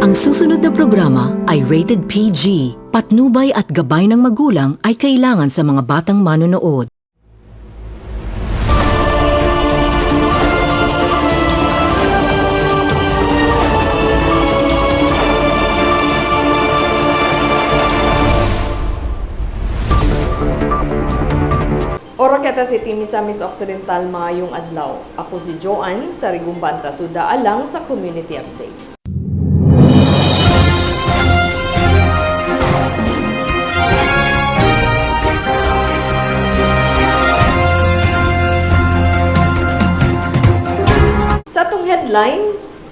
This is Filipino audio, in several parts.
Ang susunod na programa ay rated PG. Patnubay at gabay ng magulang ay kailangan sa mga batang manonood. Oroqueta City, Misamis Occidental, maayong adlaw. Ako si Joanne sa Rigumbanta, Suda alang sa Community Update.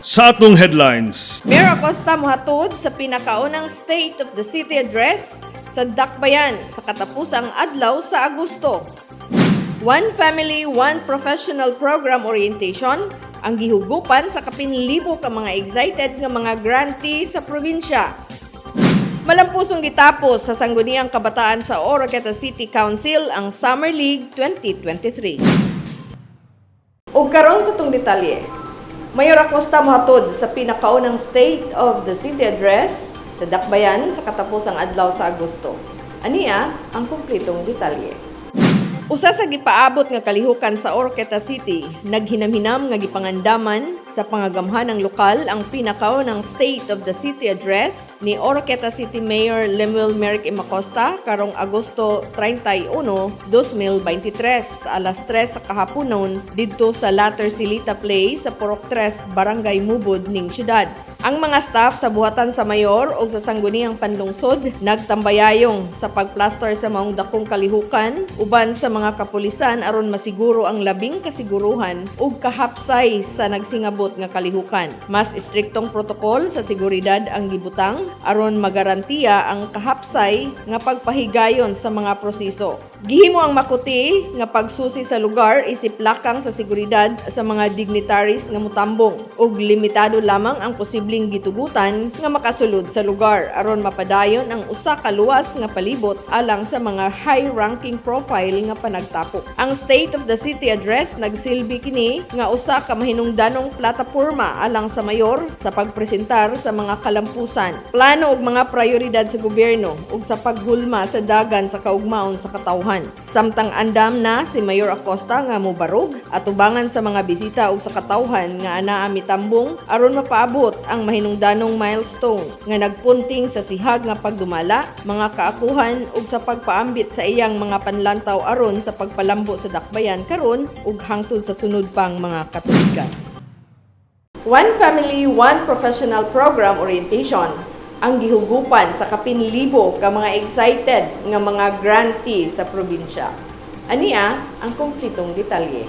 Sa atong headlines, Mayor Acosta mohatod sa pinakaunang State of the City Address sa Dakbayan sa katapusang adlaw sa Agosto. One Family, One Professional Program Orientation ang gihugupan sa kapinlibo ka mga excited nga mga grantee sa probinsya. Malampusong gitapos sa Sangguniang Kabataan sa Oroqueta City Council ang Summer League 2023. Ug karon sa tong detalye, Mayor Acosta mohatod sa pinakaunang State of the City Address sa Dakbayan sa katapusang adlaw sa Agosto. Aniya ang kumpletong detalye. Usa sa gipaabot nga kalihukan sa Oroqueta City, naghinam-hinam nga gipangandaman sa pangagamhanang lokal ang pinakaunang State of the City Address ni Oroqueta City Mayor Lemuel Merrick M. Acosta karong Agosto 31, 2023 alas 3 sa kahaponon didto sa Latter Silita Place sa Purok 3, Barangay Mubod ning syudad. Ang mga staff sa buhatan sa mayor o sa sangguniang panlungsod nagtambayayong sa pagplaster sa maong dakong kalihukan uban sa mga kapulisan aron masiguro ang labing kasiguruhan ug kahapsay sa nagsingabot nga kalihukan. Mas istriktong protokol sa seguridad ang gibutang aron magarantiya ang kahapsay nga pagpahigayon sa mga proseso. Gihimo ang makuti nga pagsusi sa lugar isip lakang sa seguridad sa mga dignitaries nga mutambong ug limitado lamang ang posibleng gitugutan nga makasulod sa lugar aron mapadayon ang usa ka luwas nga palibot alang sa mga high-ranking profile nga panagtapok. Ang State of the City Address nagsilbi kini nga usa ka mahinungdanong plataporma alang sa mayor sa pagpresentar sa mga kalampusan, plano ug mga prioridad sa gobyerno ug sa paghulma sa dagan sa kaugmaon sa katawhan. Samtang andam na si Mayor Acosta nga mobarog at ubangan sa mga bisita ug sa katawhan nga anaa mitambong aron mapaabot ang mahinungdanong milestone nga nagpunting sa sihag nga pagdumala, mga kaakuhan ug sa pagpaambit sa iyang mga panlantaw aron sa pagpalambo sa dakbayan karon ug hangtod sa sunod pang mga katuigan. One Family, One Professional Program Orientation ang gihugupan sa kapinlibo ka mga excited nga mga grantee sa probinsya. Aniya ang kumpletong detalye.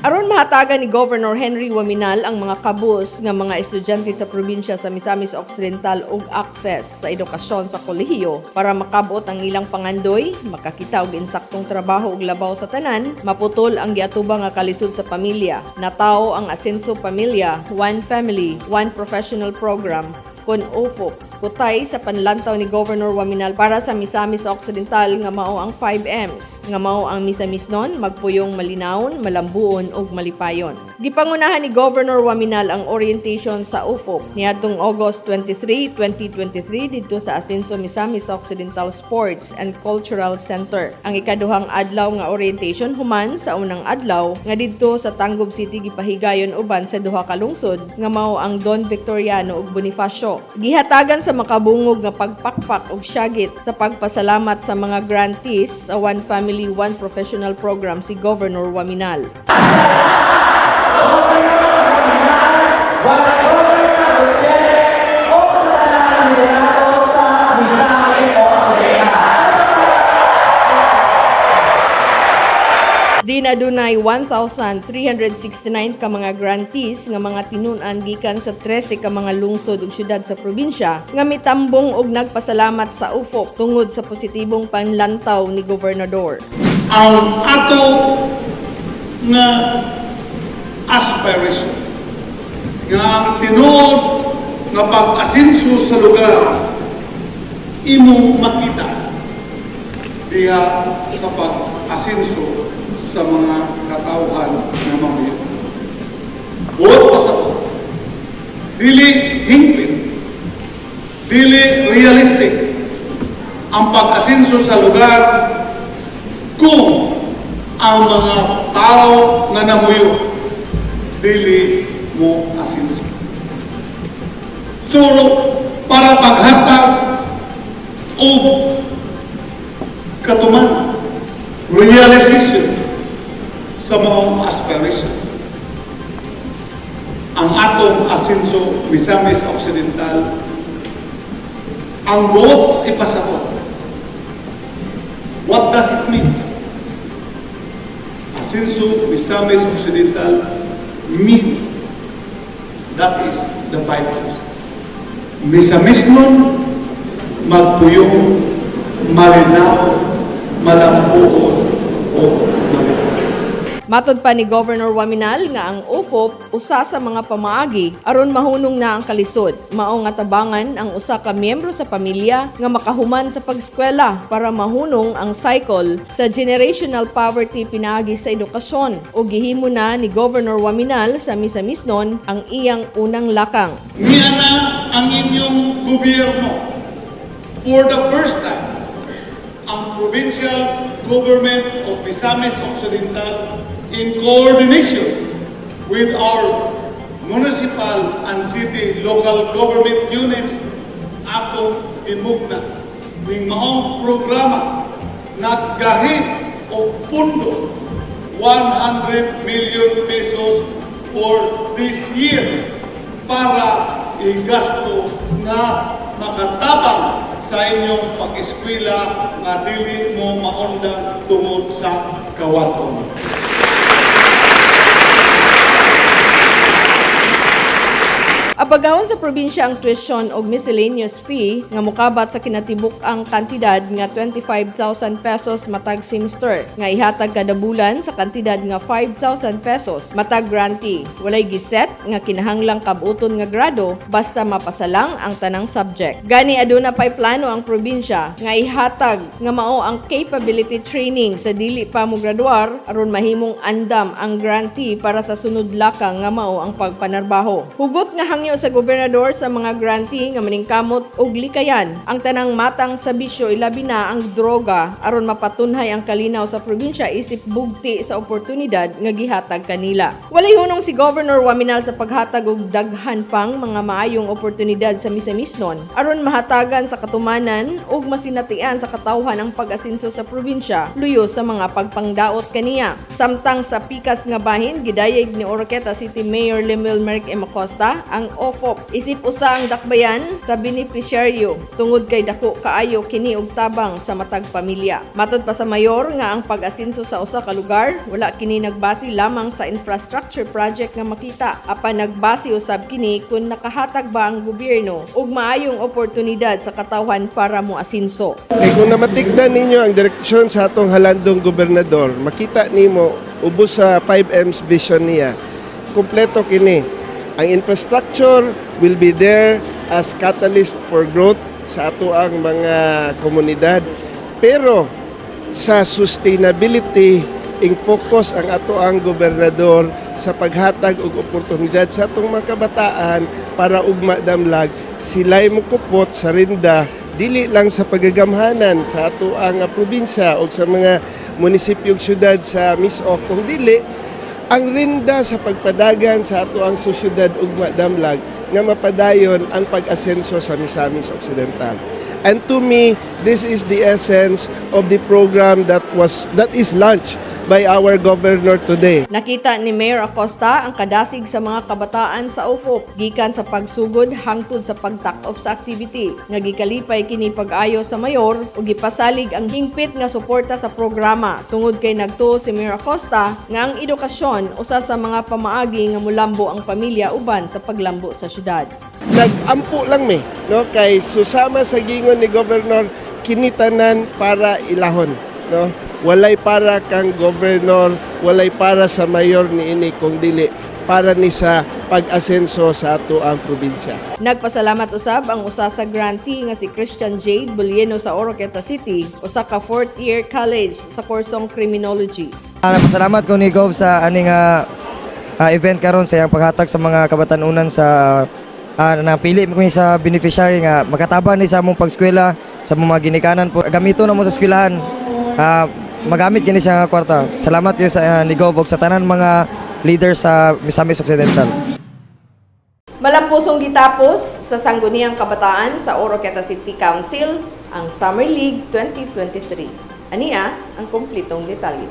Aron mahatagan ni Governor Henry Waminal ang mga kabus nga mga estudyante sa probinsya sa Misamis Occidental og access sa edukasyon sa kolehiyo para makabot ang ilang pangandoy, makakita og insaktong trabaho ug labaw sa tanan, maputol ang giatubang nga kalisod sa pamilya. Natao ang Asenso Pamilya, One Family, One Professional Program kon OFOP, kutay sa panlantaw ni Governor Waminal para sa Misamis Occidental nga mao ang 5Ms, nga mao ang Misamisnon, magpuyong malinawon, malambuon ug malipayon. Gipangunahan ni Governor Waminal ang orientation sa OFOP niadtong August 23, 2023 didto sa Asenso Misamis Occidental Sports and Cultural Center. Ang ikaduhang adlaw nga orientation human sa unang adlaw nga didto sa Tangub City gipahigayon uban sa duha ka lungsod nga mao ang Don Victoriano ug Bonifacio. Gihatagan sa makabungog nga pagpakpak og syagit sa pagpasalamat sa mga grantees sa One Family, One Professional Program si Governor Waminal. Dinadunay 1,369 ka mga grantees nga mga tinun-an gikan sa 13 ka mga lungsod ug syudad sa probinsya nga mitambong og nagpasalamat sa UFOP tungod sa positibong panlantaw ni Gobernador. Ang ato nga aspiration nga ang tinuod nga pag-asenso sa lugar imo makita diha sa pag-asenso sa mga katawhan na mamiyo. Buot pa sa dili hingpit dili realistic ang pag-asenso sa lugar kung ang mga tao nga namuyo dili mo asenso. So, para paghatag o katuman, realization sa mga aspiration, ang atong asenso Misamis Occidental, ang buot ipasabot. What does it mean? Asenso Misamis Occidental mean, that is the Bible. Misamis nun, magpuyong, malinaw, malambuon, o malinaw. Matod pa ni Governor Waminal nga ang UFOP usa sa mga pamaagi aron mahunong na ang kalisod. Mao nga tabangan ang usa ka miyembro sa pamilya nga makahuman sa pag-eskwela para mahunong ang cycle sa generational poverty pinaagi sa edukasyon. O gihimo na ni Governor Waminal sa Misamisnon ang iyang unang lakang. Niya na ang inyong gobyerno. For the first time, ang provincial government of Misamis Occidental, in coordination with our municipal and city local government units, atong imugna ning maong programa naggahit og pundo 100 million pesos for this year para igasto na makatabang sa inyong pag-eskwela nga dili mo maundang tungod sa kawaton. Apagahon sa probinsya ang tuition o miscellaneous fee nga mokabat sa kinatibuk ang kantidad nga 25,000 pesos matag semester nga ihatag kada bulan sa kantidad nga 5,000 pesos matag grantee. Walay giset nga kinahanglang kabuton nga grado basta mapasalang ang tanang subject. Gani aduna pay plano ang probinsya nga ihatag nga mao ang capability training sa dili pa mo graduar aron mahimong andam ang grantee para sa sunod lakang nga mao ang pagpanarbaho. Hugot nga hangyo sa gobernador sa mga grantee nga maningkamot og likayan ang tanang matang sa bisyo ilabi na ang droga aron mapatunhay ang kalinaw sa probinsya isip bugti sa oportunidad nga gihatag kanila. Walay hunong si Governor Waminal sa paghatag og daghan pang mga maayong oportunidad sa Misamisnon aron mahatagan sa katumanan ug masinatian sa katawhan ang pag-asenso sa probinsya luyo sa mga pagpangdaot kaniya. Samtang sa pikas nga bahin gidayeg ni Oroqueta City Mayor Lemuel Merrick M. Acosta ang OFOP. Isip usa ang dakbayan sa beneficiaryo tungod kay dako kaayo kini og tabang sa matag pamilya. Matod pa sa mayor nga ang pag-asenso sa usa ka lugar wala kini nagbase lamang sa infrastructure project nga makita apan nagbase usab kini kung nakahatag ba ang gobyerno og maayong oportunidad sa katawhan para moasenso. Kung namatigdan ninyo ang direksyon sa atong halandong gobernador, makita nimo ubos sa 5M's vision niya. Kompleto kini. Ang infrastructure will be there as catalyst for growth sa ato ang mga komunidad. Pero sa sustainability, ing focus ang ato ang gobernador sa paghatag og oportunidad sa atong mga kabataan para ugma damlag sila'y mukupot sa rinda dili lang sa pagagamhanan sa ato ang probinsya o sa mga munisipyong syudad sa Misoc kung dili ang rinda sa pagpadagan sa ato ang sosyedad ugma damlag nga mapadayon ang pag-asenso sa Misamis Occidental. And to me, this is the essence of the program that is launched by our governor today. Nakita ni Mayor Acosta ang kadasig sa mga kabataan sa UFOP gikan sa pagsugod hangtod sa pagtak-op sa activity nga gikalipay kini pag-ayo sa mayor ug gipasalig ang hingpit nga suporta sa programa tungod kay nagtuo si Mayor Acosta nga ang edukasyon usa sa mga pamaagi nga mulambo ang pamilya uban sa paglambo sa syudad. Nag-ampo lang no, kay susama sa gingon ni Governor kinitanan para ilahon, no? Walay para kang gobernador, walay para sa mayor niini kung dili para ni sa pag-asenso sa ato ang probinsya. Nagpasalamat usab ang usa sa grantee nga si Christian Jade Bulieno sa Oroqueta City, usa ka 4th year college sa kursong criminology. Nagpasalamat ko ni Gov sa aning event karon sa iyang paghatag sa mga kabatanunan sa napili mo kami sa beneficiary nga makatabang ni sa among pagskwela sa mga ginikanan po gamito na mo sa eskwelahan magamit gini siya nga kwarta. Salamat kayo sa ni Gov ug sa tanan mga leaders sa Misamis Occidental. Malampusong gitapos sa Sangguniang Kabataan sa Oroqueta City Council ang Summer League 2023. Aniya ang kumplitong detalye.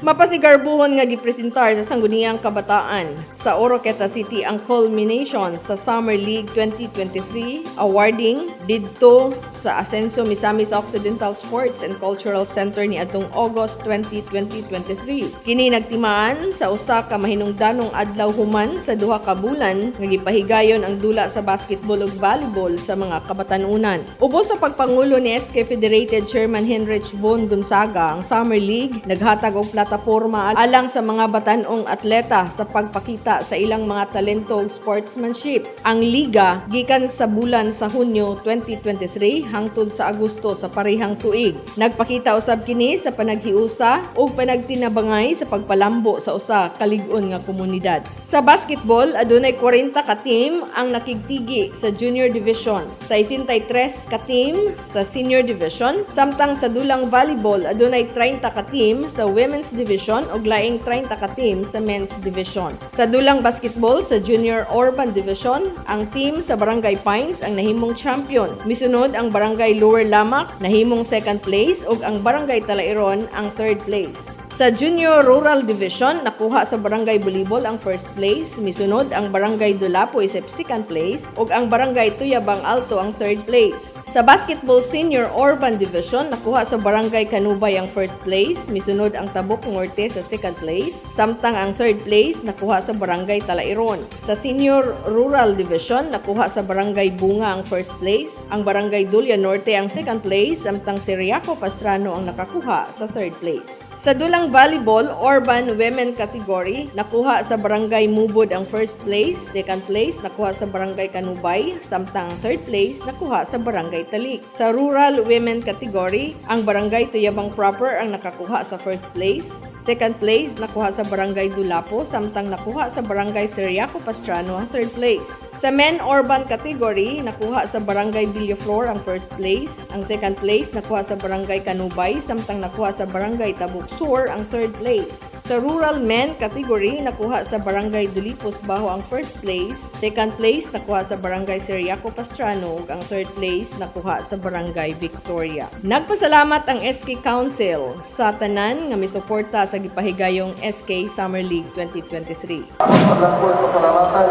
Mapasigarbuhon nga gipresentar sa Sangguniang Kabataan sa Oroqueta City ang culmination sa Summer League 2023 awarding didto sa Asenso Misamis Occidental Sports and Cultural Center ni adtong August 20, 2023. Kini nagtimaan sa usa ka mahinungdanong adlaw human sa duha ka bulan nga gipahigayon ang dula sa basketball ug volleyball sa mga kabatanunan. Ubos sa pagpangulo ni SK Federated Chairman Henrich Von Gonzaga, ang Summer League naghatag og plataporma alang sa mga batanong atleta sa pagpakita sa ilang mga talento ug sportsmanship. Ang liga gikan sa bulan sa Hunyo 2023 hangtod sa Agosto sa parehang tuig. Nagpakita usab kini sa panaghiusa ug panagtinabangay sa pagpalambo sa usa ka lig-on nga komunidad. Sa basketball, adunay 40 ka team ang nakigtigi sa junior division, 63 ka team sa senior division, samtang sa dulang volleyball adunay 30 ka team sa women's division ug laing 30 ka team sa men's division. Sa dulang basketball sa junior urban division, ang team sa Barangay Pines ang nahimong champion. Misunod ang Barangay Lower Lamak nahimong second place ug ang Barangay Talairon ang third place. Sa Junior Rural Division, nakuha sa Barangay Bulibol ang first place, misunod ang Barangay Dulapo isip second place ug ang Barangay Tuyabang Alto ang third place. Sa Basketball Senior Urban Division, nakuha sa Barangay Kanubay ang first place, misunod ang Tabuk Norte sa second place, samtang ang third place nakuha sa Barangay Talairon. Sa Senior Rural Division, nakuha sa Barangay Bunga ang first place, ang Barangay Dulya Norte ang second place, samtang si Riaco Pastrano ang nakakuha sa third place. Sa dulang volleyball urban women category, nakuha sa Barangay Mubod ang first place, second place nakuha sa Barangay Kanubay, samtang third place nakuha sa Barangay Talik. Sa rural women category, ang Barangay Tuyabang proper ang nakakuha sa first place, second place nakuha sa Barangay Dulapo, samtang nakuha sa Barangay Siriaco Pastrano ang third place. Sa men urban category, nakuha sa Barangay Villaflor ang first place, ang second place nakuha sa Barangay Kanubay, samtang nakuha sa Barangay Tabuk Sur ang third place. Sa rural men category, nakuha sa Barangay Dulipos Baho ang first place, second place nakuha sa Barangay Siriaco Pastrano ug ang third place nakuha sa Barangay Victoria. Nagpasalamat ang SK Council sa tanan nga misuporta sa gipahigayong SK Summer League 2023. Pasalamatan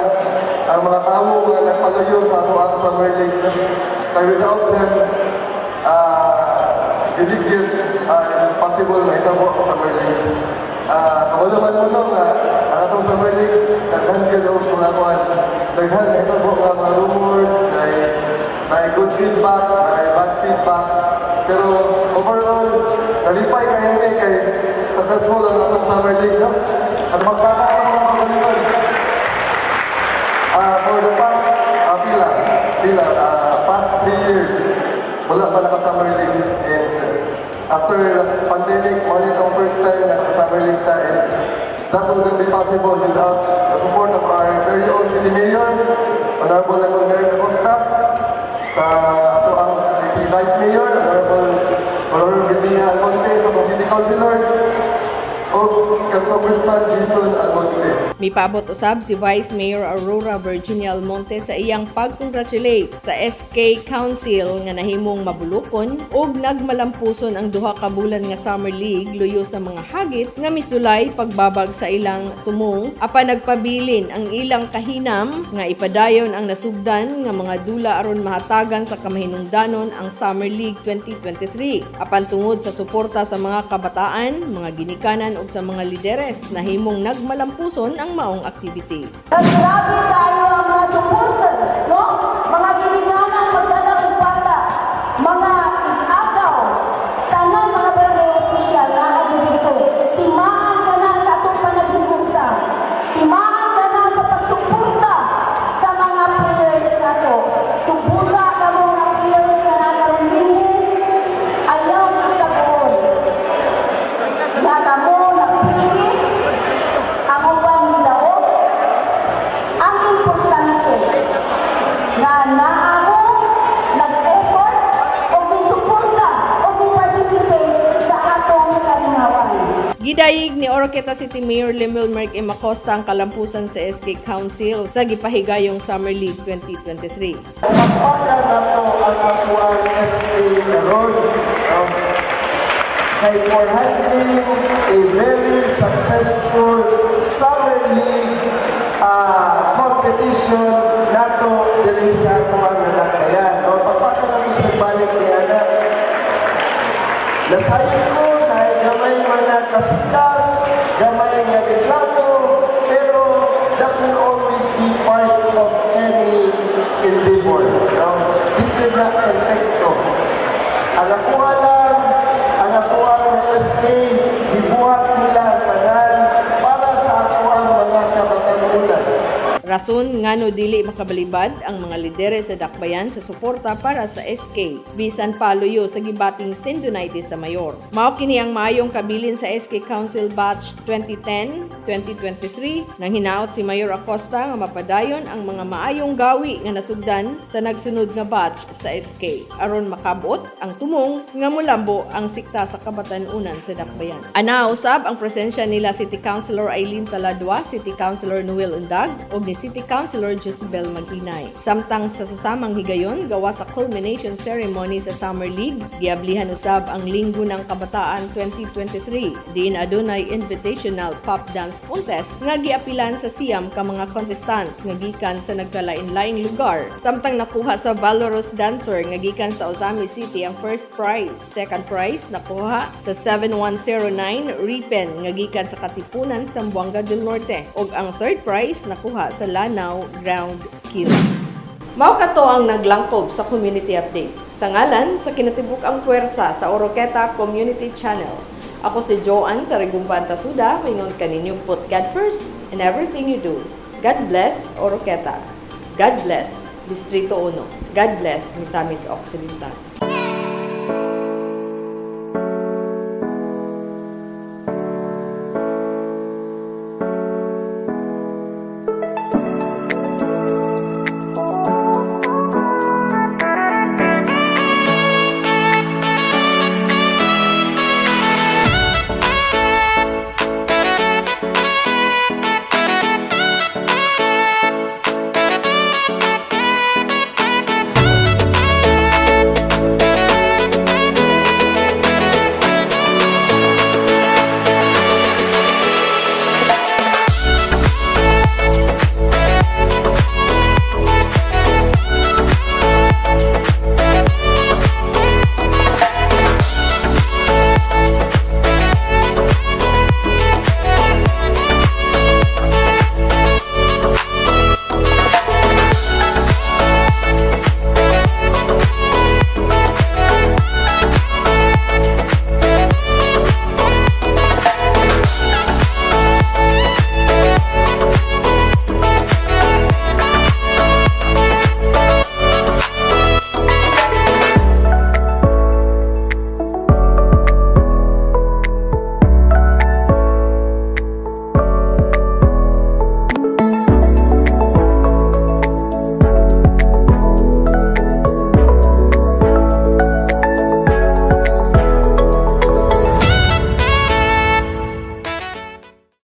ang mga tao nga nagpalayo sa ato ang Summer League. Kaya without them, iligid possible na ito po sa Summer League. Kabalaman mo nung ang atong Summer League, daghan yun ang mga kuhan. Daghan na ito po mga rumors, na good feedback, na bad feedback. Pero overall, nalipay ka hindi kay successful ang atong Summer League. No? At magkakaroon ng mga kaliman. For the past, past 3 years, wala pa naka-Summer League. And after the pandemic, wala itong first time na naka-Summer League ta. And that would not be possible without the support of our very own City Mayor, Honorable Mayor Acosta, sa ato ang City Vice Mayor, Honorable Virginia Almonte, sa mga City Councilors, o Congressman Jason Almonte. Mipaabot usab si Vice Mayor Aurora Virginia Almonte sa iyang pag-congratulate sa SK Council nga nahimong mabulokon ug nagmalampuson ang duha ka bulan nga Summer League luyo sa mga hagit nga misulay pagbabag sa ilang tumong apan nagpabilin ang ilang kahinam nga ipadayon ang nasugdan nga mga dula aron mahatagan sa kamahinungdanon ang Summer League 2023 apan tungod sa suporta sa mga kabataan, mga ginikanan ug sa mga lideres na himong nagmalampuson ang maong activity. Grabe tayo ang mga supporters, no? Mga ginikanan, magdala ng bata, mga agaw, tanan mga barangay official na dito. Timaan ka na sa atong panaghimusa. Timaan ka na sa pagsuporta sa mga players nato. Subusa ka mo mga players na nakaroon din. Ayaw ang kagoon. Nagamo ang uban daw. Ang importante Gidayig ni Oroqueta City Mayor Lemuel Merck M. Acosta ang kalampusan sa SK Council sa gipahigayong Summer League 2023. Pagpakan na to ang actual SK karon kay for handling a very successful Summer League competition nato diri sa atuang Dakbayan. Pagpakan na to sa nagbalik ni anak. Nasayin ko na gamay mga kasikas, gamay nga reklamo, pero that will always be part of any endeavor. Di na perfecto. Ang akuha lang, ang atuwa ng SK, gibuhat nila ang tanan para sa atuang mga kabatanunan. Rason ngano dili makabalibad ang mga lideres sa Dakbayan sa suporta para sa SK bisan paluyo sa gibating tendonitis sa mayor. Mao kini ang maayong kabilin sa SK Council Batch 2010-2023 nang hinaot si Mayor Acosta nga mapadayon ang mga maayong gawi nga nasugdan sa nagsunod nga batch sa SK aron makabot ang tumong nga molambo ang sikta sa kabatanunan sa Dakbayan. Ana usab ang presensya nila City Councilor Eileen Taladua, City Councilor Noel Undag ug ni City Councilor Josebel Maginay. Samtang sa susamang higayon gawa sa culmination ceremony sa Summer League, giablihan usab ang Linggo ng Kabataan 2023. Diin adunay invitational pop dance contest nga giapilan sa siyam ka mga contestant nga gikan sa nagkalain-laing lugar. Samtang nakuha sa valorous dancer nga gikan sa Osami City ang first prize. Second prize nakuha sa 7109 Ripen nga gikan sa Katipunan sa Zamboanga del Norte ug ang third prize nakuha sa Lanao Ground Kills. Mao kato ang naglangkob sa community update. Sa ngalan sa kinatibuk-ang puwersa sa Oroqueta Community Channel. Ako si Joanne sa Regumban Tasuda, mingon kaninyo put God first in everything you do. God bless Oroqueta. God bless Distrito 1. God bless Misamis Occidental.